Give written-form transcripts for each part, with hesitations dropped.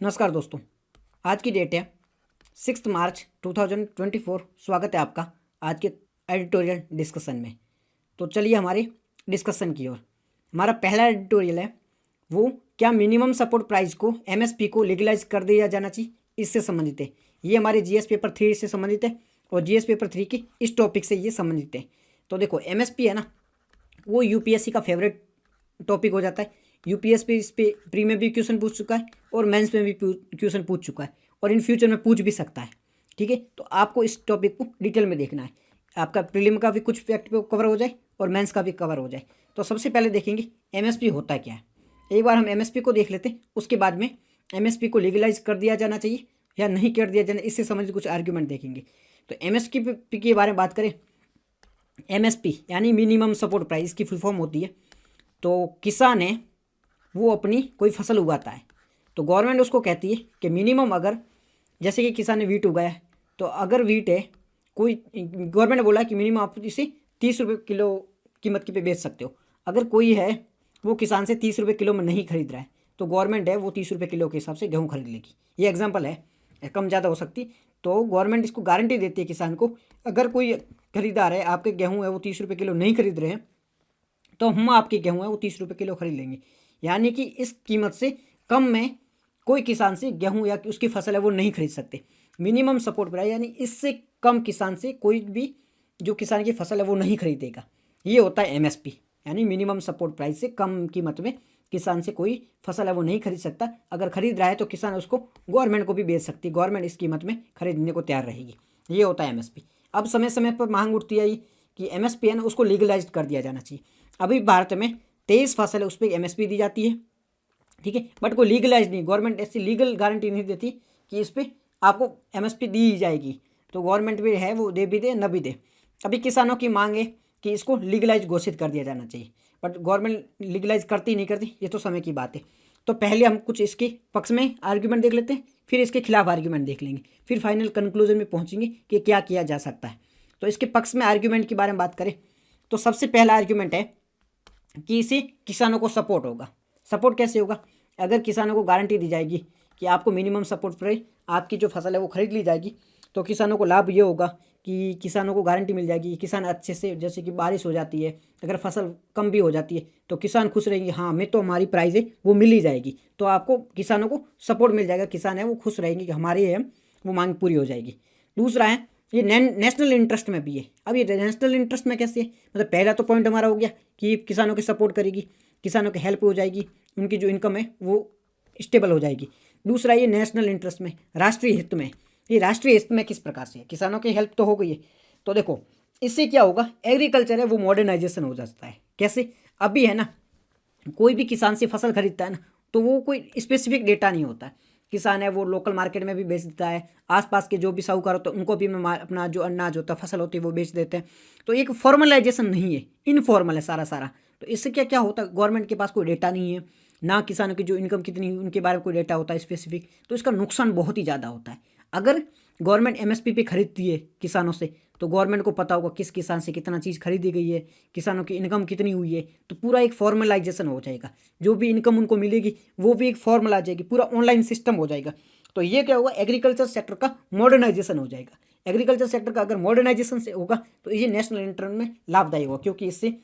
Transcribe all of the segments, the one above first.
नमस्कार दोस्तों, आज की डेट है 6 मार्च 2024। स्वागत है आपका आज के एडिटोरियल डिस्कशन में। तो चलिए हमारे डिस्कशन की ओर। हमारा पहला एडिटोरियल है वो क्या मिनिमम सपोर्ट प्राइस को एमएसपी को लीगलाइज कर दिया जाना चाहिए, इससे संबंधित है। ये हमारे जीएस पेपर 3 से संबंधित है और जीएस पेपर 3 की इस टॉपिक से ये संबंधित है। तो देखो एमएसपी है ना, वो यूपीएससी का फेवरेट टॉपिक हो जाता है। यूपीएससी इस पे प्री में भी क्वेश्चन पूछ चुका है और मेंस में भी क्वेश्चन पूछ चुका है और इन फ्यूचर में पूछ भी सकता है। ठीक है, तो आपको इस टॉपिक को डिटेल में देखना है। आपका प्रीलिम का भी कुछ फैक्ट पे कवर हो जाए और मेंस का भी कवर हो जाए। तो सबसे पहले देखेंगे एमएसपी होता क्या है। एक बार हम एमएसपी को देख लेते हैं, उसके बाद में एमएसपी को लीगलाइज कर दिया जाना चाहिए या नहीं कर दिया जाना, इससे संबंधित कुछ आर्ग्यूमेंट देखेंगे। तो एमएसपी के बारे में बात करें, एमएसपी यानी मिनिमम सपोर्ट प्राइस की फुल फॉर्म होती है। तो किसान है वो अपनी कोई फसल उगाता है तो गवर्नमेंट उसको कहती है कि मिनिमम, अगर जैसे कि किसान ने वीट उगाया है तो अगर वीट है कोई, गवर्नमेंट ने बोला कि मिनिमम आप इसे 30 रुपये किलो कीमत की पे बेच सकते हो। अगर कोई है वो किसान से 30 रुपये किलो में नहीं खरीद रहा है तो गवर्नमेंट है वो 30 रुपये किलो के हिसाब से गेहूँ खरीद लेगी। ये एग्जाम्पल है, कम ज़्यादा हो सकती। तो गवर्नमेंट इसको गारंटी देती है किसान को, अगर कोई खरीदार है आपके गेहूँ है वो 30 रुपये किलो नहीं खरीद रहे हैं तो हम आपके गेहूँ है वो 30 रुपये किलो खरीद लेंगे। यानी कि इस कीमत से कम में कोई किसान से गेहूं या उसकी फसल है वो नहीं खरीद सकते। मिनिमम सपोर्ट प्राइस यानी इससे कम किसान से कोई भी जो किसान की फसल है वो नहीं खरीदेगा। ये होता है एमएसपी, यानी मिनिमम सपोर्ट प्राइस से कम कीमत में किसान से कोई फसल है वो नहीं खरीद सकता। अगर खरीद रहा है तो किसान उसको गवर्नमेंट को भी बेच सकती है, गवर्नमेंट इस कीमत में खरीदने को तैयार रहेगी। ये होता है एमएसपी। अब समय समय पर मांग उठती है कि एमएसपी है ना उसको लीगलाइज कर दिया जाना चाहिए। अभी भारत में 23 फसल है उस पर एमएसपी दी जाती है, ठीक है, बट कोई लीगलाइज नहीं, गवर्नमेंट ऐसी लीगल गारंटी नहीं देती कि इस पर आपको एमएसपी दी जाएगी। तो गवर्नमेंट भी है वो दे भी दे न भी दे। अभी किसानों की मांग है कि इसको लीगलाइज घोषित कर दिया जाना चाहिए, बट गवर्नमेंट लीगलाइज करती नहीं करती, ये तो समय की बात है। तो पहले हम कुछ इसके पक्ष में आर्ग्यूमेंट देख लेते हैं, फिर इसके खिलाफ आर्ग्यूमेंट देख लेंगे, फिर फाइनल कंक्लूजन में पहुंचेंगे कि क्या किया जा सकता है। तो इसके पक्ष में आर्ग्यूमेंट के बारे में बात करें तो सबसे पहला आर्ग्यूमेंट है कि इससे किसानों को सपोर्ट होगा। सपोर्ट कैसे होगा? अगर किसानों को गारंटी दी जाएगी कि आपको मिनिमम सपोर्ट प्राइस आपकी जो फसल है वो खरीद ली जाएगी तो किसानों को लाभ ये होगा कि किसानों को गारंटी मिल जाएगी। किसान अच्छे से, जैसे कि बारिश हो जाती है, अगर फसल कम भी हो जाती है तो किसान खुश रहेंगे, हाँ हमें तो हमारी प्राइस है वो मिल ही जाएगी। तो आपको किसानों को सपोर्ट मिल जाएगा, किसान है वो खुश रहेंगे कि हमारी है वो मांग पूरी हो जाएगी। दूसरा है ये नेशनल इंटरेस्ट में भी है। अब ये नेशनल इंटरेस्ट में कैसे है? मतलब पहला तो पॉइंट हमारा हो गया कि किसानों की सपोर्ट करेगी, किसानों की हेल्प हो जाएगी, उनकी जो इनकम है वो स्टेबल हो जाएगी। दूसरा ये नेशनल इंटरेस्ट में, राष्ट्रीय हित में। ये राष्ट्रीय हित में किस प्रकार से है? किसानों की हेल्प तो हो गई है, तो देखो इससे क्या होगा, एग्रीकल्चर है वो मॉडर्नाइजेशन हो जाता है। कैसे? अभी है ना कोई भी किसान से फसल खरीदता है ना तो वो कोई स्पेसिफिक डेटा नहीं होता है। किसान है वो लोकल मार्केट में भी बेच देता है, आसपास के जो भी साहूकार होते हैं उनको भी अपना जो अनाज होता है, फसल होती है वो बेच देते हैं। तो एक फॉर्मलाइजेशन नहीं है, इनफॉर्मल है सारा सारा। तो इससे क्या क्या होता है, गवर्नमेंट के पास कोई डेटा नहीं है, ना किसानों की जो इनकम कितनी है उनके बारे में कोई डेटा होता है स्पेसिफिक। तो इसका नुकसान बहुत ही ज़्यादा होता है। अगर गवर्नमेंट एमएसपी पे खरीदती है किसानों से तो गवर्नमेंट को पता होगा किस किसान से कितना चीज़ खरीदी गई है, किसानों की इनकम कितनी हुई है। तो पूरा एक फॉर्मलाइजेशन हो जाएगा, जो भी इनकम उनको मिलेगी वो भी एक फॉर्मल आ जाएगी, पूरा ऑनलाइन सिस्टम हो जाएगा। तो ये क्या होगा, एग्रीकल्चर सेक्टर का मॉडर्नाइजेशन हो जाएगा। एग्रीकल्चर सेक्टर का अगर मॉडर्नाइजेशन से होगा तो ये नेशनल इंटरेस्ट में लाभदायक होगा, क्योंकि इससे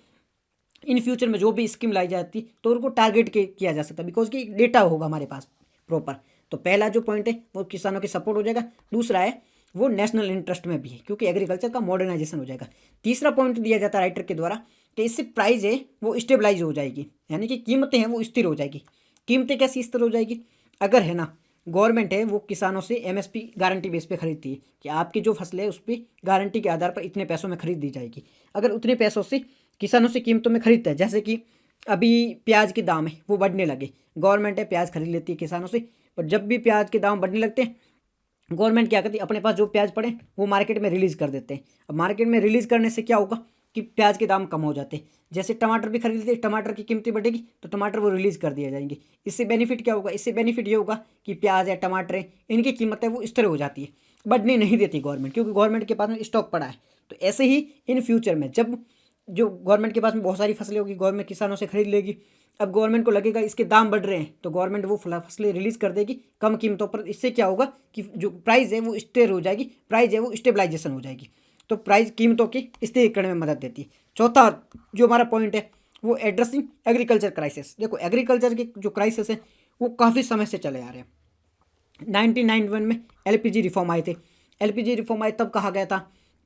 इन फ्यूचर में जो भी स्कीम लाई जाती तो उनको टारगेट किया जा सकता है, बिकॉज की डेटा होगा हमारे पास प्रॉपर। तो पहला जो पॉइंट है वो किसानों की सपोर्ट हो जाएगा। दूसरा है वो नेशनल इंटरेस्ट में भी है क्योंकि एग्रीकल्चर का मॉडर्नाइजेशन हो जाएगा। तीसरा पॉइंट दिया जाता है राइटर के द्वारा कि इससे प्राइस है वो स्टेबलाइज हो जाएगी, यानी कि कीमतें हैं वो स्थिर हो जाएगी। कीमतें कैसी स्थिर हो जाएगी? अगर है ना गवर्नमेंट है वो किसानों से एमएसपी गारंटी बेस पे खरीदती है कि आपकी जो फसल है उस पर गारंटी के आधार पर इतने पैसों में खरीद दी जाएगी। अगर उतने पैसों से किसानों से कीमतों में खरीदता है, जैसे कि अभी प्याज के दाम है वो बढ़ने लगे, गवर्नमेंट है प्याज खरीद लेती है किसानों से, पर जब भी प्याज के दाम बढ़ने लगते हैं गवर्नमेंट क्या करती है, अपने पास जो प्याज पड़े वो मार्केट में रिलीज़ कर देते हैं। अब मार्केट में रिलीज़ करने से क्या होगा कि प्याज के दाम कम हो जाते हैं। जैसे टमाटर भी खरीद लेते, टमाटर की कीमतें बढ़ेगी तो टमाटर वो रिलीज़ कर दिए जाएंगे। इससे बेनिफिट क्या होगा? इससे बेनिफिट ये होगा कि प्याज है, टमाटर है, इनकी कीमतें वो स्थिर हो जाती है, बढ़ने नहीं देती गवर्नमेंट, क्योंकि गवर्नमेंट के पास में स्टॉक पड़ा है। तो ऐसे ही इन फ्यूचर में जब जो गवर्नमेंट के पास में बहुत सारी फसलें होगी, गवर्नमेंट किसानों से खरीद लेगी, अब गवर्नमेंट को लगेगा इसके दाम बढ़ रहे हैं तो गवर्नमेंट वो फसलें रिलीज़ कर देगी कम कीमतों पर। इससे क्या होगा कि जो प्राइस है वो स्टेर हो जाएगी, प्राइस है वो स्टेबलाइजेशन हो जाएगी। तो प्राइस कीमतों की स्थिरीकरण में मदद देती है। चौथा जो हमारा पॉइंट है वो एड्रेसिंग एग्रीकल्चर क्राइसिस। देखो एग्रीकल्चर के जो क्राइसिस है वो काफ़ी समय से चले आ रहे हैं। 1991 में एलपीजी रिफॉर्म आए थे। एलपीजी रिफॉर्म आए तब कहा गया था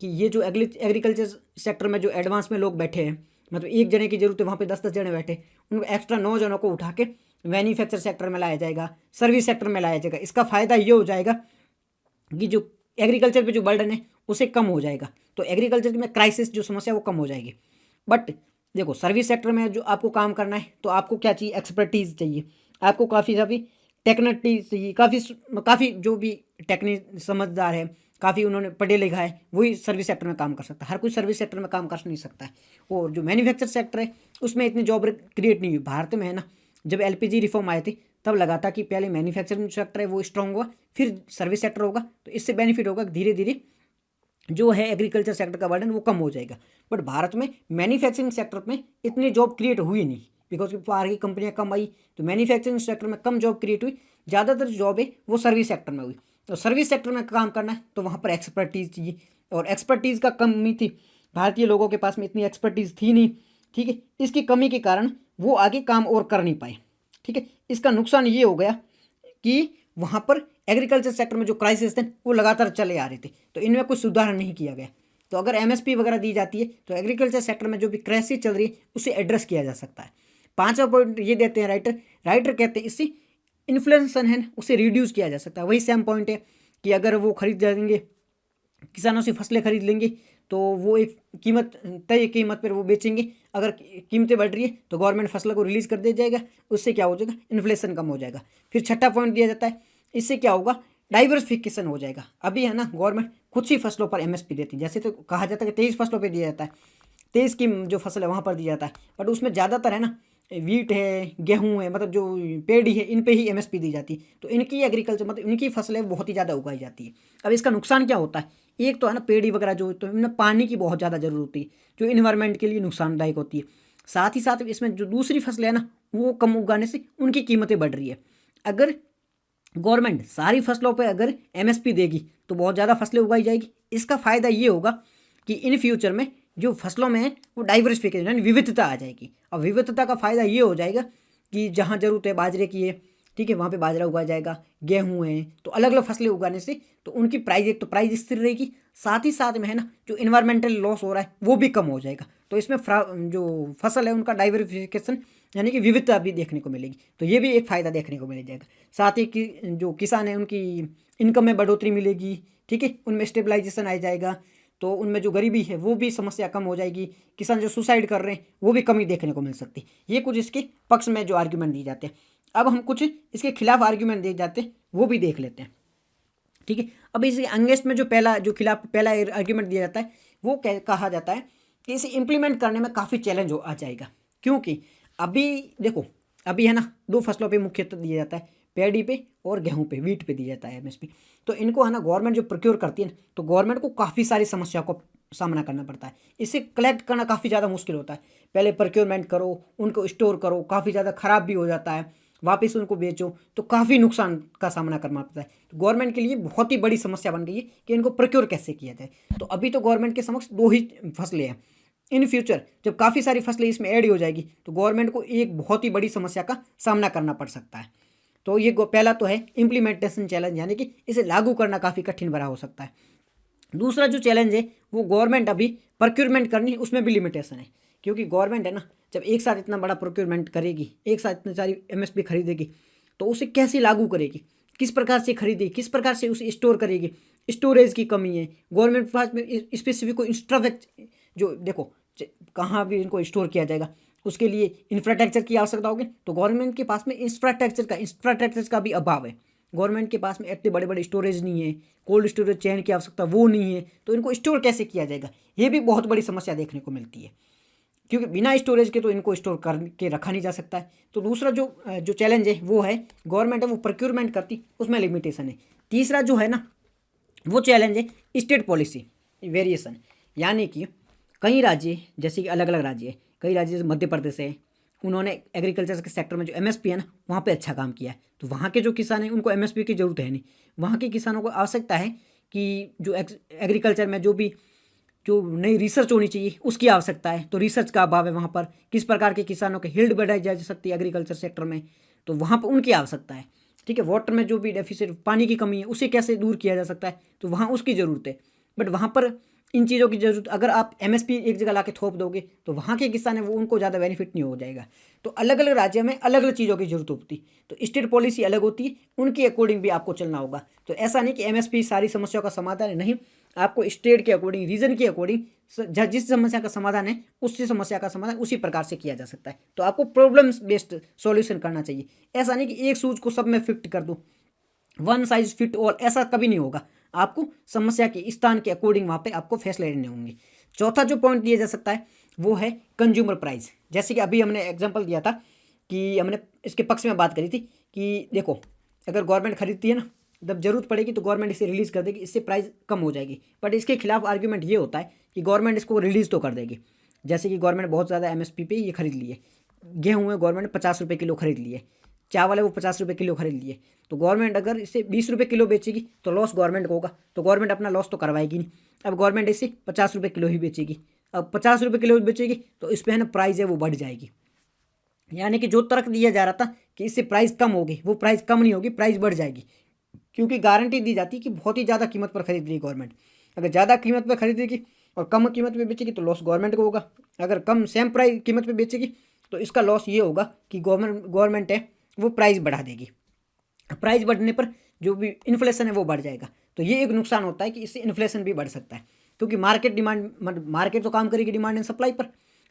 कि ये जो एग्रीकल्चर सेक्टर में जो एडवांस में लोग बैठे हैं, मतलब एक जने की जरूरत है वहाँ पे 10-10 जने बैठे, उनको एक्स्ट्रा 9 जनों को उठा के मैन्युफैक्चर सेक्टर में लाया जाएगा, सर्विस सेक्टर में लाया जाएगा। इसका फ़ायदा ये हो जाएगा कि जो एग्रीकल्चर पे जो बर्डन है उसे कम हो जाएगा, तो एग्रीकल्चर में क्राइसिस जो समस्या वो कम हो जाएगी। बट देखो सर्विस सेक्टर में जो आपको काम करना है तो आपको क्या चाहिए, एक्सपर्टीज़ चाहिए, आपको काफ़ी टेक्निक चाहिए, काफ़ी जो भी टेक्निक समझदार है, काफ़ी उन्होंने पढ़े लिखा है, वही सर्विस सेक्टर में काम कर सकता है। हर कोई सर्विस सेक्टर में काम कर नहीं सकता है। और जो मैन्युफैक्चर सेक्टर है उसमें इतनी जॉब क्रिएट नहीं हुई। भारत में है ना, जब एलपीजी रिफॉर्म आए थे तब लगा था कि पहले मैन्युफैक्चरिंग सेक्टर है वो स्ट्रांग होगा, फिर सर्विस सेक्टर होगा, तो इससे बेनिफिट होगा, धीरे धीरे जो है एग्रीकल्चर सेक्टर का बर्डन वो कम हो जाएगा। बट भारत में मैन्युफैक्चरिंग सेक्टर में इतनी जॉब क्रिएट हुई नहीं, बिकॉज बाहर की कंपनियां कम आई, तो मैन्युफैक्चरिंग सेक्टर में कम जॉब क्रिएट हुई। ज़्यादातर जॉब है वो सर्विस सेक्टर में हुई। तो सर्विस सेक्टर में काम करना है तो वहाँ पर एक्सपर्टीज़ चाहिए, और एक्सपर्टीज़ का कमी थी, भारतीय लोगों के पास में इतनी एक्सपर्टीज़ थी नहीं। ठीक है, इसकी कमी के कारण वो आगे काम और कर नहीं पाए। ठीक है, इसका नुकसान ये हो गया कि वहाँ पर एग्रीकल्चर सेक्टर में जो क्राइसिस थे वो लगातार चले आ रहे थे, तो इनमें कुछ सुधार नहीं किया गया। तो अगर एमएसपी वगैरह दी जाती है तो एग्रीकल्चर सेक्टर में जो भी क्राइसिस चल रही है उसे एड्रेस किया जा सकता है। पांचवा पॉइंट ये देते हैं राइटर कहते हैं इससे इन्फ्लेशन है उसे रिड्यूस किया जा सकता है। वही सेम पॉइंट है कि अगर वो खरीद जाएंगे, किसानों से फसलें खरीद लेंगे तो वो एक तय कीमत पर वो बेचेंगे। अगर कीमतें बढ़ रही है तो गवर्नमेंट फसलों को रिलीज़ कर दे जाएगा, उससे क्या हो जाएगा, इन्फ्लेशन कम हो जाएगा। फिर छठा पॉइंट दिया जाता है, इससे क्या होगा, डाइवर्सिफिकेशन हो जाएगा। अभी है ना गवर्नमेंट कुछ ही फसलों पर एमएसपी देती है, जैसे तो कहा जाता है कि 23 फसलों पर दिया जाता है, 23 की जो फसल है वहाँ पर दिया जाता है, बट उसमें ज़्यादातर है ना वीट है, गेहूँ है, मतलब जो पेड़ी है, इन पे ही एमएसपी दी जाती है। तो इनकी एग्रीकल्चर मतलब इनकी फसलें बहुत ही ज़्यादा उगाई जाती है। अब इसका नुकसान क्या होता है, एक तो है ना पेड़ी वगैरह जो, तो इनमें पानी की बहुत ज़्यादा ज़रूरत होती है जो इन्वायरमेंट के लिए नुकसानदायक होती है। साथ ही साथ इसमें जो दूसरी फसलें है ना वो कम उगाने से उनकी कीमतें बढ़ रही है। अगर गवर्नमेंट सारी फसलों पर अगर एमएसपी देगी तो बहुत ज़्यादा फसलें उगाई जाएगी। इसका फ़ायदा ये होगा कि इन फ्यूचर में जो फसलों में है वो डाइवर्सिफिकेशन यानी विविधता आ जाएगी। और विविधता का फ़ायदा ये हो जाएगा कि जहाँ ज़रूरत है बाजरे की है, ठीक है, वहाँ पे बाजरा उगाया जाएगा, गेहूँ है, तो अलग अलग फसलें उगाने से तो उनकी प्राइस, एक तो प्राइस स्थिर रहेगी, साथ ही साथ में है ना जो इन्वायरमेंटल लॉस हो रहा है वो भी कम हो जाएगा। तो इसमें जो फसल है उनका डाइवर्सिफिकेशन यानी कि विविधता भी देखने को मिलेगी, तो ये भी एक फ़ायदा देखने को मिल जाएगा। साथ ही कि जो किसान है उनकी इनकम में बढ़ोतरी मिलेगी, ठीक है, उनमें स्टेबलाइजेशन आ जाएगा, तो उनमें जो गरीबी है वो भी समस्या कम हो जाएगी। किसान जो सुसाइड कर रहे हैं वो भी कमी देखने को मिल सकती है। ये कुछ इसके पक्ष में जो आर्ग्यूमेंट दिए जाते हैं। अब हम कुछ इसके खिलाफ आर्ग्यूमेंट दिए जाते हैं वो भी देख लेते हैं। ठीक है, अब इस अगेंस्ट में जो पहला आर्ग्यूमेंट दिया जाता है वो कहा जाता है कि इसे इम्प्लीमेंट करने में काफ़ी चैलेंज आ जाएगा, क्योंकि अभी देखो अभी है ना दो फसलों पे मुख्यतः दिया जाता है, पैडी पे और गेहूं पे, वीट पे दिया जाता है एमएसपी। तो इनको है ना गवर्नमेंट जो प्रोक्योर करती है ना, तो गवर्नमेंट को काफ़ी सारी समस्याओं को सामना करना पड़ता है। इसे कलेक्ट करना काफ़ी ज़्यादा मुश्किल होता है। पहले प्रोक्योरमेंट करो, उनको स्टोर करो, काफ़ी ज़्यादा ख़राब भी हो जाता है, वापस उनको बेचो तो काफ़ी नुकसान का सामना करना पड़ता है। तो गवर्नमेंट के लिए बहुत ही बड़ी समस्या बन गई है कि इनको प्रोक्योर कैसे किया जाए। तो अभी तो गवर्नमेंट के समक्ष दो ही फसलें हैं। इन फ्यूचर जब काफ़ी सारी फसलें इसमें ऐड हो जाएगी तो गवर्नमेंट को एक बहुत ही बड़ी समस्या का सामना करना पड़ सकता है। तो ये पहला तो है इम्प्लीमेंटेशन चैलेंज, यानी कि इसे लागू करना काफ़ी कठिन भरा हो सकता है। दूसरा जो चैलेंज है वो गवर्नमेंट अभी प्रोक्योरमेंट करनी, उसमें भी लिमिटेशन है, क्योंकि गवर्नमेंट है ना जब एक साथ इतना बड़ा प्रोक्योरमेंट करेगी, एक साथ इतनी सारी एमएसपी खरीदेगी, तो उसे कैसे लागू करेगी, किस प्रकार से खरीदेगी, किस प्रकार से उसे स्टोर करेगी। स्टोरेज की कमी है गवर्नमेंट के पास में, स्पेसिफिक को इंफ्रास्ट्रक्चर जो देखो कहाँ भी इनको स्टोर किया जाएगा उसके लिए इंफ्रास्ट्रक्चर की आवश्यकता होगी, तो गवर्नमेंट के पास में इंफ्रास्ट्रक्चर का भी अभाव है। गवर्नमेंट के पास में इतने बड़े बड़े स्टोरेज नहीं है, कोल्ड स्टोरेज चेन की आवश्यकता वो नहीं है, तो इनको स्टोर कैसे किया जाएगा, ये भी बहुत बड़ी समस्या देखने को मिलती है, क्योंकि बिना स्टोरेज के तो इनको स्टोर करके रखा नहीं जा सकता है। तो दूसरा जो चैलेंज है वो है गवर्नमेंट है वो प्रोक्योरमेंट करती, उसमें लिमिटेशन है। तीसरा जो है ना वो चैलेंज है स्टेट पॉलिसी वेरिएशन, यानी कि कई राज्य, जैसे कि अलग अलग राज्य है, कई राज्य जैसे मध्य प्रदेश है, उन्होंने एग्रीकल्चर के सेक्टर में जो एमएसपी है ना वहाँ पे अच्छा काम किया है। तो वहाँ के जो किसान हैं उनको एमएसपी की ज़रूरत है नहीं, वहाँ के किसानों को आवश्यकता है कि जो एग्रीकल्चर में जो नई रिसर्च होनी चाहिए उसकी आवश्यकता है। तो रिसर्च का अभाव है वहाँ पर, किस प्रकार के किसानों के हिल्ड बढ़ाई जा सकती है एग्रीकल्चर सेक्टर में, तो वहाँ पर उनकी आवश्यकता है। ठीक है, वाटर में जो भी डेफिसिट पानी की कमी है उसे कैसे दूर किया जा सकता है, तो वहाँ उसकी ज़रूरत है। बट वहाँ पर इन चीज़ों की जरूरत, अगर आप एमएसपी एक जगह ला के थोप दोगे तो वहाँ के किसान है वो उनको ज़्यादा बेनिफिट नहीं हो जाएगा। तो अलग अलग राज्य में अलग अलग चीज़ों की जरूरत होती है, तो स्टेट पॉलिसी अलग होती है, उनके अकॉर्डिंग भी आपको चलना होगा। तो ऐसा नहीं कि एमएसपी सारी समस्याओं का समाधान है, नहीं, आपको स्टेट के अकॉर्डिंग, रीजन के अकॉर्डिंग जिस समस्या का समाधान है उसी समस्या का समाधान उसी प्रकार से किया जा सकता है। तो आपको प्रॉब्लम बेस्ड सॉल्यूशन करना चाहिए, ऐसा नहीं कि एक सूझ को सब में फिट कर दूँ, वन साइज फिट ऑल, ऐसा कभी नहीं होगा। आपको समस्या के स्थान के अकॉर्डिंग वहाँ पे आपको फैसले लेने होंगे। चौथा जो पॉइंट दिया जा सकता है वो है कंज्यूमर प्राइस। जैसे कि अभी हमने एग्जांपल दिया था कि हमने इसके पक्ष में बात करी थी कि देखो, अगर गवर्नमेंट खरीदती है ना, जब जरूरत पड़ेगी तो गवर्नमेंट इसे रिलीज़ कर देगी, इससे प्राइस कम हो जाएगी। बट इसके खिलाफ आर्ग्यूमेंट ये होता है कि गवर्नमेंट इसको रिलीज़ तो कर देगी। जैसे कि गवर्नमेंट बहुत ज़्यादा एमएसपी पे ये खरीद लिए, गेहूँ है गवर्नमेंट ने 50 रुपये किलो खरीद लिए, चावल है वो 50 रुपये किलो खरीद लिए, तो गवर्नमेंट अगर इसे 20 रुपये किलो बेचेगी तो लॉस गवर्नमेंट को होगा, तो गवर्नमेंट अपना लॉस तो करवाएगी नहीं। अब गवर्नमेंट इसे 50 रुपये किलो ही बेचेगी, अब 50 रुपये किलो बेचेगी तो इस पर है ना प्राइस है वो बढ़ जाएगी। यानी कि जो तर्क दिया जा रहा था कि इससे प्राइस कम होगी, वो प्राइस कम नहीं होगी, प्राइस बढ़ जाएगी, क्योंकि गारंटी दी जाती है कि बहुत ही ज़्यादा कीमत पर खरीद रही गवर्नमेंट। अगर ज़्यादा कीमत पर खरीदेगी और कम कीमत पर बेचेगी तो लॉस गवर्नमेंट को होगा, अगर कम सेम प्राइस कीमत पर बेचेगी तो इसका लॉस ये होगा कि गवर्नमेंट है वो प्राइस बढ़ा देगी। प्राइस बढ़ने पर जो भी इन्फ्लेशन है वो बढ़ जाएगा। तो ये एक नुकसान होता है कि इससे इन्फ्लेशन भी बढ़ सकता है, क्योंकि मार्केट तो काम करेगी डिमांड एंड सप्लाई पर।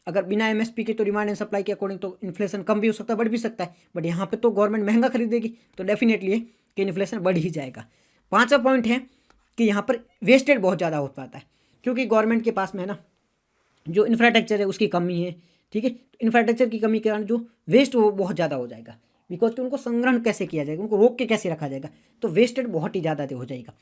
अगर बिना एमएसपी के तो डिमांड एंड सप्लाई के अकॉर्डिंग तो इन्फ्लेशन कम भी हो सकता है, बढ़ भी सकता है। बट यहाँ पे तो गवर्नमेंट महंगा खरीदेगी तो डेफिनेटली है कि इन्फ्लेशन बढ़ ही जाएगा। पांचवा पॉइंट है कि यहाँ पर वेस्टेज बहुत ज़्यादा हो पाता है, क्योंकि गवर्नमेंट के पास में है ना जो इंफ्रास्ट्रक्चर है उसकी कमी है। ठीक है, तो इंफ्रास्ट्रक्चर की कमी के कारण जो वेस्ट वो बहुत ज़्यादा हो जाएगा, बिकॉज कि उनको संग्रहण कैसे किया जाएगा, उनको रोक के कैसे रखा जाएगा, तो वेस्टेज बहुत ही ज़्यादा हो जाएगा।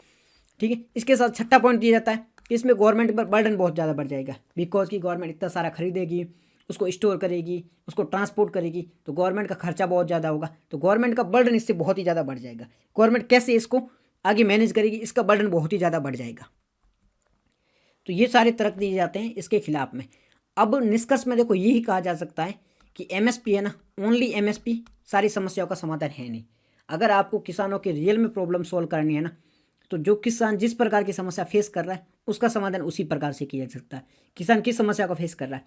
ठीक है, इसके साथ छठा पॉइंट दिया जाता है कि इसमें गवर्नमेंट पर बर्डन बहुत ज़्यादा बढ़ जाएगा, बिकॉज की गवर्नमेंट इतना सारा खरीदेगी, उसको स्टोर करेगी, उसको ट्रांसपोर्ट करेगी, तो गवर्नमेंट का खर्चा बहुत ज़्यादा होगा, तो गवर्नमेंट का बर्डन इससे बहुत ही ज़्यादा बढ़ जाएगा। गवर्नमेंट कैसे इसको आगे मैनेज करेगी, इसका बर्डन बहुत ही ज़्यादा बढ़ जाएगा। तो ये सारे तर्क दिए जाते हैं इसके खिलाफ में। अब निष्कर्ष में देखो यही कहा जा सकता है कि एमएसपी है ना, ओनली एमएसपी सारी समस्याओं का समाधान है नहीं। अगर आपको किसानों के रियल में प्रॉब्लम सॉल्व करनी है ना, तो जो किसान जिस प्रकार की समस्या फेस कर रहा है उसका समाधान उसी प्रकार से किया जा सकता है। किसान किस समस्या को फेस कर रहा है,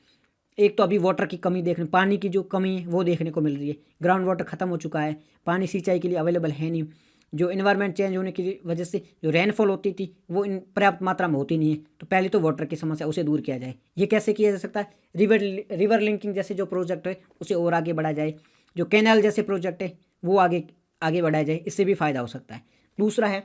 एक तो अभी वाटर की कमी देखने, पानी की जो कमी है वो देखने को मिल रही है, ग्राउंड वाटर खत्म हो चुका है, पानी सिंचाई के लिए अवेलेबल है नहीं, जो इन्वायरमेंट चेंज होने की वजह से जो रेनफॉल होती थी वो इन पर्याप्त मात्रा में होती नहीं है। तो पहले तो वाटर की समस्या उसे दूर किया जाए। ये कैसे किया जा सकता है, रिवर लिंकिंग जैसे जो प्रोजेक्ट है उसे और आगे बढ़ाया जाए, जो कैनाल जैसे प्रोजेक्ट है वो आगे आगे बढ़ाया जाए, इससे भी फ़ायदा हो सकता है। दूसरा है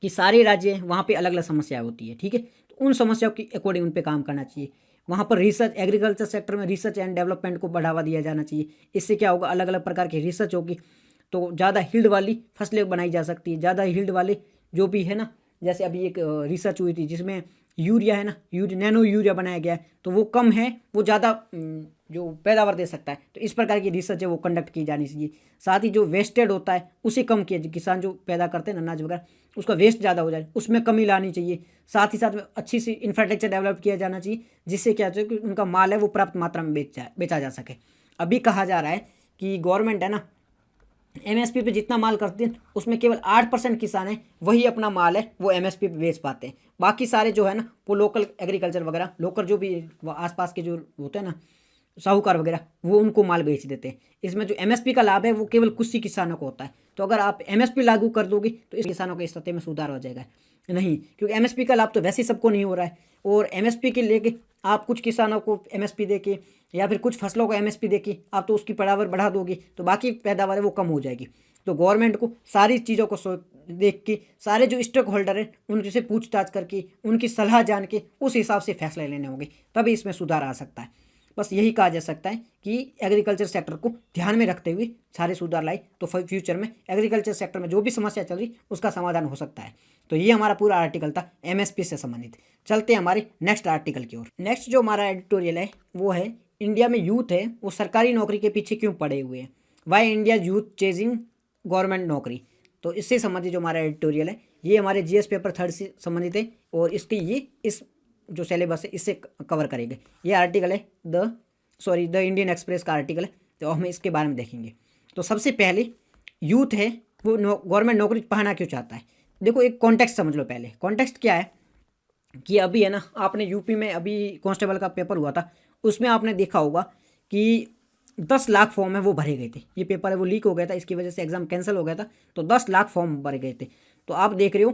कि सारे राज्य हैं वहाँ पे अलग अलग समस्याएं होती है। ठीक है, तो उन समस्याओं की अकॉर्डिंग उन पे काम करना चाहिए। वहाँ पर रिसर्च, एग्रीकल्चर सेक्टर में रिसर्च एंड डेवलपमेंट को बढ़ावा दिया जाना चाहिए। इससे क्या होगा, अलग अलग प्रकार की रिसर्च होगी तो ज़्यादा हिल्ड वाली फसलें बनाई जा सकती है। ज़्यादा हिल्ड वाले जो भी है ना, जैसे अभी एक रिसर्च हुई थी जिसमें यूरिया है ना, नैनो यूरिया बनाया गया है, तो वो कम है, वो ज़्यादा जो पैदावार दे सकता है। तो इस प्रकार की रिसर्च है वो कंडक्ट की जानी चाहिए। साथ ही जो वेस्टेड होता है उसे कम किया, किसान जो पैदा करते हैं अनाज वगैरह उसका वेस्ट ज़्यादा हो जाए उसमें कमी लानी चाहिए। साथ ही साथ में अच्छी सी इंफ्रास्ट्रक्चर डेवलप किया जाना चाहिए, जिससे क्या हो कि उनका माल है वो पर्याप्त मात्रा में बेचा जा सके। अभी कहा जा रहा है कि गवर्नमेंट है ना एमएसपी पे जितना माल करते हैं उसमें केवल 8% किसान हैं वही अपना माल है वो एमएसपी पे बेच पाते हैं। बाकी सारे जो है ना वो लोकल एग्रीकल्चर वगैरह, लोकल जो भी आसपास के जो होते हैं ना साहूकार वगैरह, वो उनको माल बेच देते हैं। इसमें जो एमएसपी का लाभ है वो केवल कुछ ही किसानों को होता है। तो अगर आप एमएसपी लागू कर दोगे तो इस किसानों के स्थिति में सुधार हो जाएगा, नहीं, क्योंकि एमएसपी का लाभ तो वैसे ही सबको नहीं हो रहा है। और एमएसपी के लेके आप कुछ किसानों को एमएसपी देके या फिर कुछ फसलों को एमएसपी देके आप तो उसकी पैदावार बढ़ा दोगे तो बाकी पैदावार है वो कम हो जाएगी। तो गवर्नमेंट को सारी चीज़ों को देख के, सारे जो स्टेक होल्डर हैं उनसे पूछताछ करके, उनकी सलाह जान के उस हिसाब से फैसले लेने होंगे, तभी इसमें सुधार आ सकता है। बस यही कहा जा सकता है कि एग्रीकल्चर सेक्टर को ध्यान में रखते हुए सारे सुधार लाए तो फ्यूचर में एग्रीकल्चर सेक्टर में जो भी समस्या चल रही उसका समाधान हो सकता है। तो ये हमारा पूरा आर्टिकल था एमएसपी से संबंधित। चलते हैं हमारे नेक्स्ट आर्टिकल की ओर। नेक्स्ट जो हमारा एडिटोरियल है वो है इंडिया में यूथ है वो सरकारी नौकरी के पीछे क्यों पड़े हुए हैं, why India youth chasing government नौकरी। तो इससे संबंधित जो हमारा एडिटोरियल है ये हमारे जीएस पेपर 3 से संबंधित है और इसके ये इस जो सिलेबस है इससे कवर करेंगे। ये आर्टिकल है द इंडियन एक्सप्रेस का आर्टिकल है, तो हम इसके बारे में देखेंगे। तो सबसे पहले यूथ है वो गवर्नमेंट नौकरी पाना क्यों चाहता है। देखो एक कॉन्टेक्स्ट समझ लो। पहले कॉन्टेक्स्ट क्या है कि अभी है ना, आपने यूपी में अभी कांस्टेबल का पेपर हुआ था, उसमें आपने देखा होगा कि 10 लाख फॉर्म है वो भरे गए थे। ये पेपर है वो लीक हो गया था, इसकी वजह से एग्ज़ाम कैंसिल हो गया था, तो 10 लाख फॉर्म भरे गए थे। तो आप देख रहे हो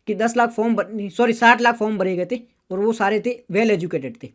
कि 60 लाख फॉर्म भरे गए थे और वो सारे थे वेल एजुकेटेड थे।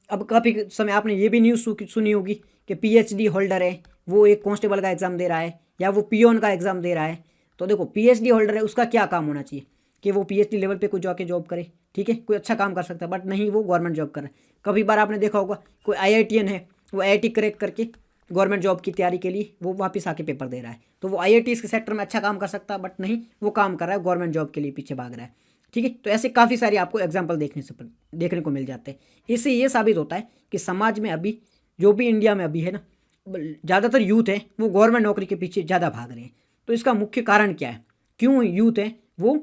अब काफ़ी समय आपने ये भी न्यूज़ सुनी होगी कि पीएचडी होल्डर है वो एक कांस्टेबल का एग्ज़ाम दे रहा है या वो पियोन का एग्ज़ाम दे रहा है। तो देखो पीएचडी होल्डर है उसका क्या काम होना चाहिए कि वो पीएचडी लेवल पे कोई जाके जॉब करे, ठीक है, कोई अच्छा काम कर सकता है, बट नहीं, वो गवर्नमेंट जॉब कर रहा है। कभी बार आपने देखा होगा कोई आईआईटीएन है वो आईआईटी क्रैक करके गवर्नमेंट जॉब की तैयारी के लिए वो वापस आके पेपर दे रहा है, तो वो आईआईटी के सेक्टर में अच्छा काम कर सकता है, बट नहीं, वो काम कर रहा है गवर्नमेंट जॉब के लिए पीछे भाग रहा है, ठीक है। तो ऐसे काफ़ी सारे आपको एग्जाम्पल देखने को मिल जाते हैं। इससे ये साबित होता है कि समाज में अभी जो भी इंडिया में अभी है ना, ज़्यादातर यूथ है वो गवर्नमेंट नौकरी के पीछे ज़्यादा भाग रहे हैं। तो इसका मुख्य कारण क्या है, क्यों यूथ है वो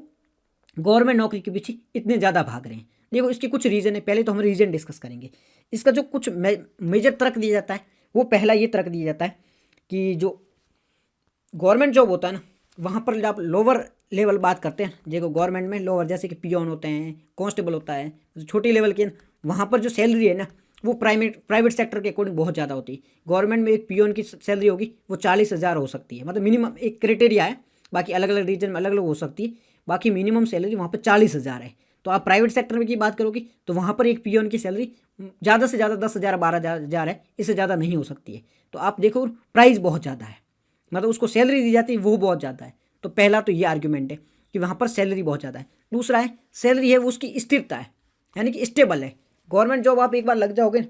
गवर्नमेंट नौकरी के पीछे इतने ज़्यादा भाग रहे हैं। देखो इसके कुछ रीज़न है, पहले तो हम रीज़न डिस्कस करेंगे। इसका जो कुछ मेजर तर्क दिया जाता है वो पहला ये तर्क दिया जाता है कि जो गवर्नमेंट जॉब होता है ना, वहाँ पर जब आप लोअर लेवल बात करते हैं, देखो गवर्नमेंट में लोअर जैसे कि पियोन होते हैं, कांस्टेबल होता है, छोटी लेवल के, वहाँ पर जो सैलरी है ना वो प्राइवेट सेक्टर के अकॉर्डिंग बहुत ज़्यादा होती है। गवर्नमेंट में एक पियोन की सैलरी होगी वो 40,000 हो सकती है, मतलब मिनिमम एक क्राइटेरिया है, बाकी अलग अलग रीजन में अलग अलग हो सकती है, बाकी मिनिमम सैलरी वहाँ पर 40,000 है। तो आप प्राइवेट सेक्टर में की बात करोगे तो वहाँ पर एक पियोन की सैलरी ज़्यादा से ज़्यादा 10,000 12,000 है, इससे ज़्यादा नहीं हो सकती है। तो आप देखो प्राइस बहुत ज़्यादा है, मतलब उसको सैलरी दी जाती है वो बहुत ज़्यादा है। तो पहला तो ये आर्ग्यूमेंट है कि वहाँ पर सैलरी बहुत ज़्यादा है। दूसरा है सैलरी है वो उसकी स्थिरता है, यानी कि स्टेबल है। गवर्नमेंट जॉब आप एक बार लग जाओगे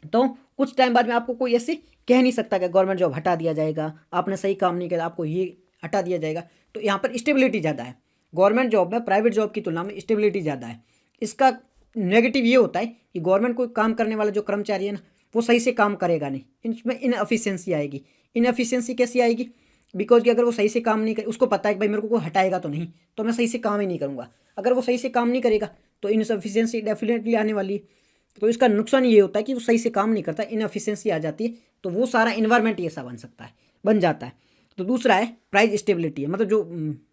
तो कुछ टाइम बाद में आपको कोई ऐसे कह नहीं सकता कि गवर्नमेंट जॉब हटा दिया जाएगा, आपने सही काम नहीं किया आपको ये हटा दिया जाएगा। तो यहाँ पर स्टेबिलिटी ज़्यादा है गवर्नमेंट जॉब में, प्राइवेट जॉब की तुलना में स्टेबिलिटी ज़्यादा है। इसका नेगेटिव ये होता है कि गवर्नमेंट कोई काम करने वाला जो कर्मचारी है ना वो सही से काम करेगा नहीं, इसमें इनएफिशिएंसी आएगी। इनएफिशिएंसी कैसी आएगी, बिकॉज कि अगर वो सही से काम नहीं करे, उसको पता है कि भाई मेरे को कोई हटाएगा तो नहीं, तो मैं सही से काम ही नहीं करूँगा। अगर वो सही से काम नहीं करेगा तो इनसफिशियंसी डेफिनेटली आने वाली है। तो इसका नुकसान ये होता है कि वो सही से काम नहीं करता, इनएफिशिएंसी आ जाती है, तो वो सारा इन्वायरमेंट ऐसा बन जाता है। तो दूसरा है प्राइस स्टेबिलिटी है, मतलब जो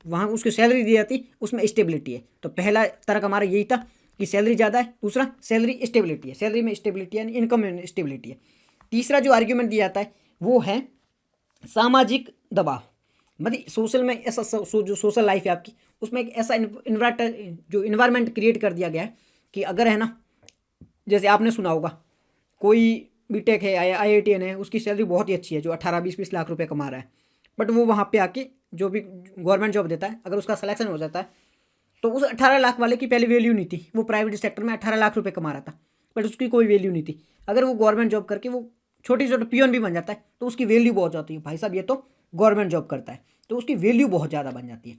वहाँ उसकी सैलरी दी जाती है उसमें स्टेबिलिटी है। तो पहला तरक हमारा यही था कि सैलरी ज़्यादा है, दूसरा सैलरी स्टेबिलिटी है, सैलरी में स्टेबिलिटी है, इनकम में स्टेबिलिटी है। तीसरा जो आर्ग्यूमेंट दिया जाता है वो है सामाजिक दबाव, मतलब सोशल में ऐसा जो सोशल लाइफ है आपकी उसमें एक ऐसा इन्वायरमेंट क्रिएट कर दिया गया है कि अगर है ना, जैसे आपने सुना होगा कोई बीटेक है आईआईटीएन है, उसकी सैलरी बहुत ही अच्छी है, जो 18-20 लाख रुपए कमा रहा है, बट वो वहाँ पे आके जो भी गवर्नमेंट जॉब देता है अगर उसका सिलेक्शन हो जाता है तो उस 18 लाख वाले की पहले वैल्यू नहीं थी। वो प्राइवेट सेक्टर में 18 लाख रुपए कमा रहा था बट उसकी कोई वैल्यू नहीं थी। अगर वो गवर्नमेंट जॉब करके वो छोटी छोटे पियोन भी बन जाता है तो उसकी वैल्यू बहुत जाती है, भाई साहब ये तो गवर्नमेंट जॉब करता है, तो उसकी वैल्यू बहुत ज़्यादा बन जाती है,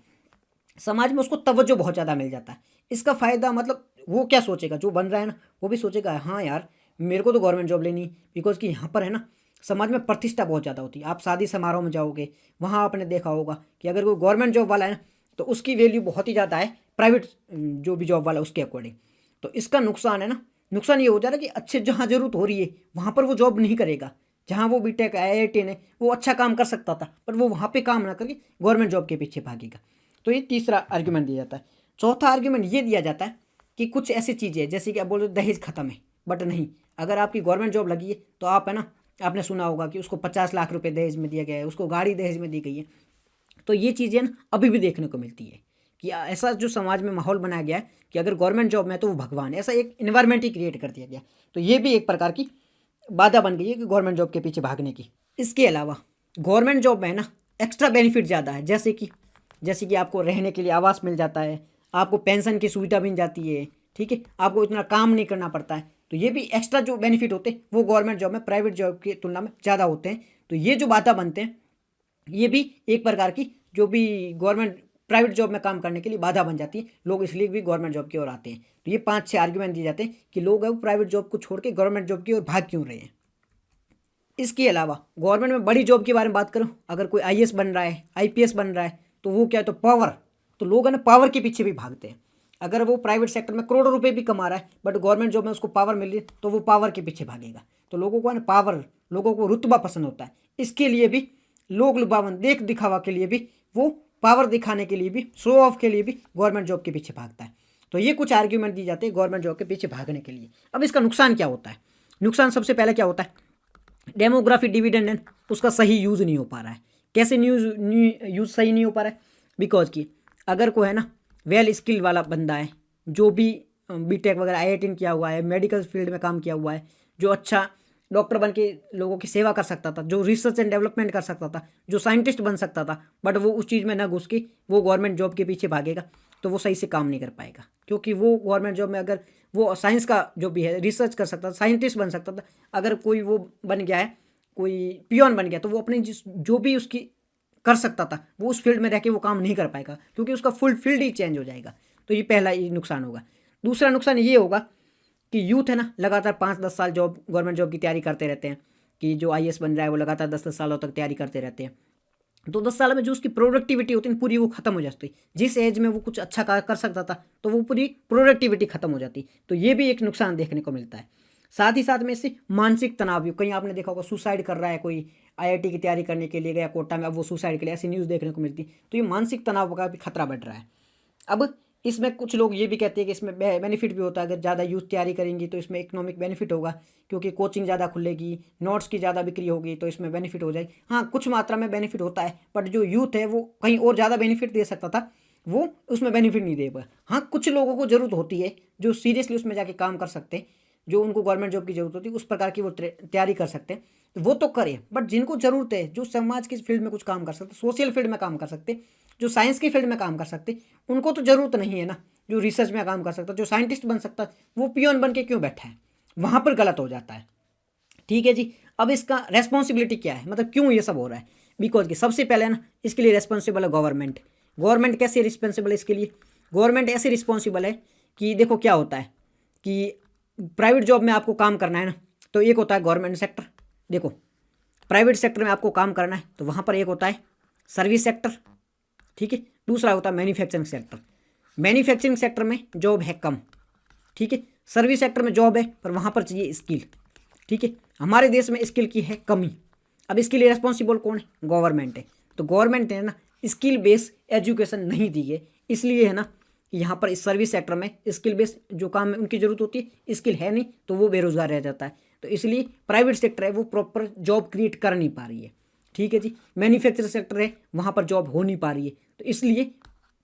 समाज में उसको तवज्जो बहुत ज़्यादा मिल जाता है। इसका फ़ायदा मतलब वो क्या सोचेगा, जो बन रहा है ना वो भी सोचेगा हाँ यार मेरे को तो गवर्नमेंट जॉब लेनी, बिकॉज कि यहाँ पर है ना समाज में प्रतिष्ठा बहुत ज़्यादा होती है। आप शादी समारोह में जाओगे वहाँ आपने देखा होगा कि अगर कोई गवर्नमेंट जॉब वाला है ना तो उसकी वैल्यू बहुत ही ज़्यादा है प्राइवेट जो भी जॉब वाला है उसके अकॉर्डिंग। तो इसका नुकसान है ना, नुकसान ये हो जा रहा है कि अच्छे जहाँ ज़रूरत हो रही है वहाँ पर वो जॉब नहीं करेगा, जहाँ वो बीटेक आईआईटी ने वो अच्छा काम कर सकता था पर वो वहाँ पे काम ना करके गवर्नमेंट जॉब के पीछे भागेगा। तो ये तीसरा आर्ग्यूमेंट दिया जाता है। चौथा आर्ग्यूमेंट ये दिया जाता है कि कुछ ऐसी चीज़ें जैसे कि आप बोल रहे हो दहेज खत्म है, बट नहीं, अगर आपकी गवर्नमेंट जॉब लगी है तो आप है ना, आपने सुना होगा कि उसको 50 लाख रुपए दहेज में दिया गया है, उसको गाड़ी दहेज में दी गई है। तो ये चीज़ें ना अभी भी देखने को मिलती है कि ऐसा जो समाज में माहौल बनाया गया है कि अगर गवर्नमेंट जॉब में है तो वो भगवान है, ऐसा एक इन्वायरमेंट ही क्रिएट कर दिया गया। तो ये भी एक प्रकार की बाधा बन गई है कि गवर्नमेंट जॉब के पीछे भागने की। इसके अलावा गवर्नमेंट जॉब में ना एक्स्ट्रा बेनिफिट ज़्यादा है, जैसे कि आपको रहने के लिए आवास मिल जाता है, आपको पेंशन की सुविधा मिल जाती है, ठीक है, आपको इतना काम नहीं करना पड़ता है। तो ये भी एक्स्ट्रा जो बेनिफिट होते हैं वो गवर्नमेंट जॉब में प्राइवेट जॉब की तुलना में ज़्यादा होते हैं। तो ये जो बाधा बनते हैं ये भी एक प्रकार की जो भी गवर्नमेंट प्राइवेट जॉब में काम करने के लिए बाधा बन जाती है, लोग इसलिए भी गवर्नमेंट जॉब की ओर आते हैं। तो ये 5-6 आर्ग्यूमेंट दिए जाते हैं कि लोग अब प्राइवेट जॉब को छोड़ के गवर्नमेंट जॉब की ओर भाग क्यों रहे हैं। इसके अलावा गवर्नमेंट में बड़ी जॉब के बारे में बात करूँ, अगर कोई आईएएस बन रहा है, आईपीएस बन रहा है, तो वो क्या है, तो पावर, तो लोग है ना पावर के पीछे भी भागते हैं। अगर वो प्राइवेट सेक्टर में करोड़ों रुपए भी कमा रहा है बट गवर्नमेंट जॉब में उसको पावर मिल रही है तो वो पावर के पीछे भागेगा। तो लोगों को है ना पावर, लोगों को रुतबा पसंद होता है, इसके लिए भी लोग लुभावन देख दिखावा के लिए भी वो पावर दिखाने के लिए भी, शो ऑफ के लिए भी गवर्नमेंट जॉब के पीछे भागता है। तो ये कुछ आर्ग्यूमेंट दी जाते हैं गवर्नमेंट जॉब के पीछे भागने के लिए। अब इसका नुकसान क्या होता है? नुकसान सबसे पहले क्या होता है, डेमोग्राफी डिविडेंड है उसका सही यूज़ नहीं हो पा रहा है। कैसे यूज़ सही नहीं हो पा रहा है? बिकॉज की अगर कोई है ना वेल स्किल वाला बंदा है, जो भी बीटेक वगैरह आईआईटी किया हुआ है, मेडिकल फील्ड में काम किया हुआ है, जो अच्छा डॉक्टर बन के लोगों की सेवा कर सकता था, जो रिसर्च एंड डेवलपमेंट कर सकता था, जो साइंटिस्ट बन सकता था, बट वो उस चीज़ में ना घुस के वो गवर्नमेंट जॉब के पीछे भागेगा तो वो सही से काम नहीं कर पाएगा। क्योंकि वो गवर्नमेंट जॉब में अगर वो साइंस का जो भी है रिसर्च कर सकता था, साइंटिस्ट बन सकता था, अगर कोई वो बन गया है, कोई पियोन बन गया, तो वो अपनी जो भी उसकी कर सकता था वो उस फील्ड में रह के वो काम नहीं कर पाएगा, क्योंकि उसका फुल फील्ड ही चेंज हो जाएगा। तो ये पहला ये नुकसान होगा। दूसरा नुकसान ये होगा कि यूथ है ना लगातार 5-10 साल जॉब, गवर्नमेंट जॉब की तैयारी करते रहते हैं, कि जो आईएएस बन रहा है वो लगातार 10-10 सालों तक तैयारी करते रहते हैं। तो 10 साल में जो उसकी प्रोडक्टिविटी होती है पूरी वो खत्म हो जाती है। जिस एज में वो कुछ अच्छा कर सकता था तो वो पूरी प्रोडक्टिविटी खत्म हो जाती। तो ये भी एक नुकसान देखने को मिलता है। साथ ही साथ में इससे मानसिक तनाव भी, कहीं आपने देखा होगा सुसाइड कर रहा है कोई, आईआईटी की तैयारी करने के लिए गया कोटा में, अब वो सुसाइड के लिए, ऐसी न्यूज़ देखने को मिलती। तो ये मानसिक तनाव का भी खतरा बढ़ रहा है। अब इसमें कुछ लोग ये भी कहते हैं कि इसमें बेनिफिट भी होता है, अगर ज़्यादा यूथ तैयारी करेंगी तो इसमें इकोनॉमिक बेनिफिट होगा, क्योंकि कोचिंग ज़्यादा खुलेगी, नोट्स की ज़्यादा बिक्री होगी, तो इसमें बेनिफिट हो जाएगी। हाँ, कुछ मात्रा में बेनिफिट होता है, बट जो यूथ है वो कहीं और ज़्यादा बेनिफिट दे सकता था, वो उसमें बेनिफिट नहीं दे पाया। हाँ, कुछ लोगों को ज़रूरत होती है जो सीरियसली उसमें जाके काम कर सकते हैं, जो उनको गवर्नमेंट जॉब की ज़रूरत होती है, उस प्रकार की वो तैयारी कर सकते हैं, तो वो तो करें। बट जिनको ज़रूरत है, जो समाज की फील्ड में कुछ काम कर सकते, सोशल फील्ड में काम कर सकते, जो साइंस की फील्ड में काम कर सकते, उनको तो ज़रूरत नहीं है ना। जो रिसर्च में काम कर सकता, जो साइंटिस्ट बन सकता, वो पियोन बन के क्यों बैठा है? वहाँ पर गलत हो जाता है। ठीक है जी। अब इसका रेस्पॉन्सिबिलिटी क्या है, मतलब क्यों ये सब हो रहा है? बिकॉज कि सबसे पहले ना इसके लिए रेस्पॉन्सिबल है गवर्नमेंट। गवर्नमेंट कैसे रिस्पॉन्सिबल है इसके लिए? गवर्नमेंट ऐसे रिस्पॉन्सिबल है कि देखो क्या होता है कि प्राइवेट जॉब में आपको काम करना है ना, तो एक होता है गवर्नमेंट सेक्टर। देखो, प्राइवेट सेक्टर में आपको काम करना है तो वहाँ पर एक होता है सर्विस सेक्टर, ठीक है। दूसरा होता है मैन्युफैक्चरिंग सेक्टर। मैन्युफैक्चरिंग सेक्टर में जॉब है कम, ठीक है। सर्विस सेक्टर में जॉब है पर वहाँ पर चाहिए स्किल, ठीक है। हमारे देश में स्किल की है कमी। अब इसके लिए रिस्पॉन्सिबल कौन है? गवर्नमेंट है। तो गवर्नमेंट ने ना स्किल बेस्ड एजुकेशन नहीं दी है, इसलिए है ना यहाँ पर इस सर्विस सेक्टर में स्किल बेस्ड जो काम है उनकी ज़रूरत होती है, स्किल है नहीं तो वो बेरोजगार रह जाता है। तो इसलिए प्राइवेट सेक्टर है वो प्रॉपर जॉब क्रिएट कर नहीं पा रही है, ठीक है जी। मैन्युफैक्चरिंग सेक्टर है वहाँ पर जॉब हो नहीं पा रही है, तो इसलिए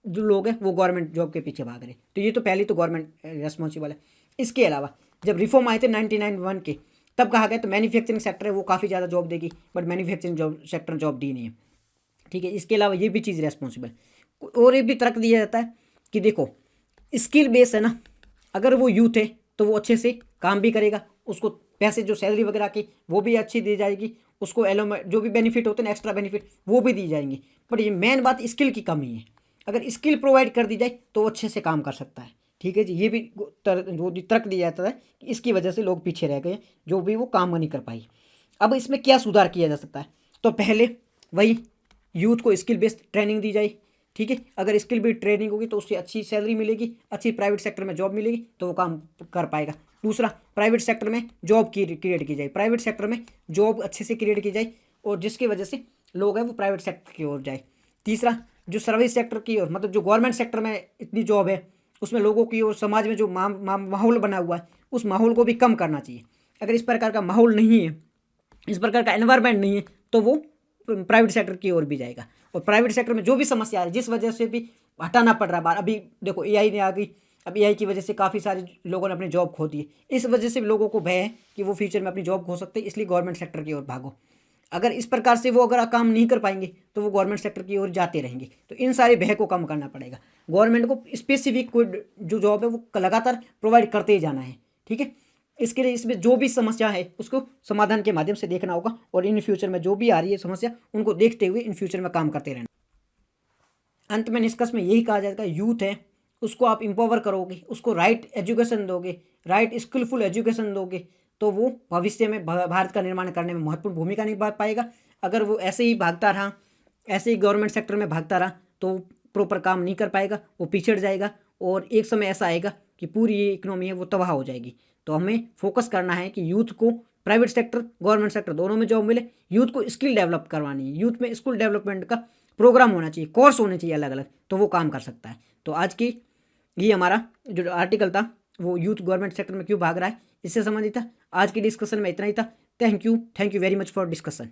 जो लोग हैं वो गवर्नमेंट जॉब के पीछे भाग रहे हैं। तो ये तो पहले तो गवर्नमेंट रिस्पॉन्सिबल है। इसके अलावा जब रिफॉर्म आए थे 1991 के, तब कहा गया तो मैन्युफैक्चरिंग सेक्टर है वो काफ़ी ज़्यादा जॉब देगी, but manufacturing job sector job दी नहीं है, ठीक है। इसके अलावा ये भी चीज़ रेस्पॉन्सिबल, और ये भी तर्क दिया जाता है कि देखो स्किल बेस है ना, अगर वो यूथ है तो वो अच्छे से काम भी करेगा, उसको पैसे जो सैलरी वगैरह की वो भी अच्छी दी जाएगी, उसको एलोमेंट जो भी बेनिफिट होते हैं एक्स्ट्रा बेनिफिट वो भी दी जाएंगी। बट ये मेन बात स्किल की कमी है। अगर स्किल प्रोवाइड कर दी जाए तो वो अच्छे से काम कर सकता है, ठीक है जी। ये भी वो तर्क दिया जाता है कि इसकी वजह से लोग पीछे रह गए, जो भी वो काम नहीं कर पाई। अब इसमें क्या सुधार किया जा सकता है? तो पहले वही यूथ को स्किल बेस्ड ट्रेनिंग दी जाए, ठीक है। अगर स्किल बेस्ड ट्रेनिंग होगी तो उससे अच्छी सैलरी मिलेगी, अच्छी प्राइवेट सेक्टर में जॉब मिलेगी तो वो काम कर पाएगा। दूसरा, प्राइवेट सेक्टर में जॉब क्रिएट की जाए, प्राइवेट सेक्टर में जॉब अच्छे से क्रिएट की जाए और जिसकी वजह से लोग हैं वो प्राइवेट सेक्टर की ओर जाए। तीसरा, जो सर्विस सेक्टर की ओर, मतलब जो गवर्नमेंट सेक्टर में इतनी जॉब है उसमें लोगों की और समाज में जो माहौल बना हुआ है उस माहौल को भी कम करना चाहिए। अगर इस प्रकार का माहौल नहीं है, इस प्रकार का एनवायरनमेंट नहीं है, तो वो प्राइवेट सेक्टर की ओर भी जाएगा। और प्राइवेट सेक्टर में जो भी समस्या है जिस वजह से भी हटाना पड़ रहा है बार, अभी देखो एआई ने आ गई, अब एआई की वजह से काफ़ी सारे लोगों ने अपनी जॉब खो दी है, इस वजह से लोगों को भय है कि वो फ्यूचर में अपनी जॉब खो सकते हैं, इसलिए गवर्नमेंट सेक्टर की ओर भागो। अगर इस प्रकार से वो अगर काम नहीं कर पाएंगे तो वो गवर्नमेंट सेक्टर की ओर जाते रहेंगे। तो इन सारे भय को कम करना पड़ेगा, गवर्नमेंट को स्पेसिफिक कोई जो जॉब है वो लगातार प्रोवाइड करते ही जाना है, ठीक है। इसके लिए इसमें जो भी समस्या है उसको समाधान के माध्यम से देखना होगा, और इन फ्यूचर में जो भी आ रही है समस्या उनको देखते हुए इन फ्यूचर में काम करते रहना। अंत में निष्कर्ष में यही कहा जाएगा, यूथ है उसको आप एम्पावर करोगे, उसको राइट एजुकेशन दोगे, राइट स्किलफुल एजुकेशन दोगे, तो वो भविष्य में भारत का निर्माण करने में महत्वपूर्ण भूमिका निभा पाएगा। अगर वो ऐसे ही भागता रहा, ऐसे ही गवर्नमेंट सेक्टर में भागता रहा, तो प्रॉपर काम नहीं कर पाएगा, वो पिछड़ जाएगा और एक समय ऐसा आएगा कि पूरी ये इकोनॉमी है वो तबाह हो जाएगी। तो हमें फोकस करना है कि यूथ को प्राइवेट सेक्टर गवर्नमेंट सेक्टर दोनों में जॉब मिले। यूथ को स्किल डेवलप करवानी है, यूथ में स्किल डेवलपमेंट का प्रोग्राम होना चाहिए, कोर्स होने चाहिए अलग अलग, तो वो काम कर सकता है। तो आज की ये हमारा जो आर्टिकल था वो यूथ गवर्नमेंट सेक्टर में क्यों भाग रहा है इससे संबंधित था। आज की डिस्कशन में इतना ही था। Thank you very much for discussion.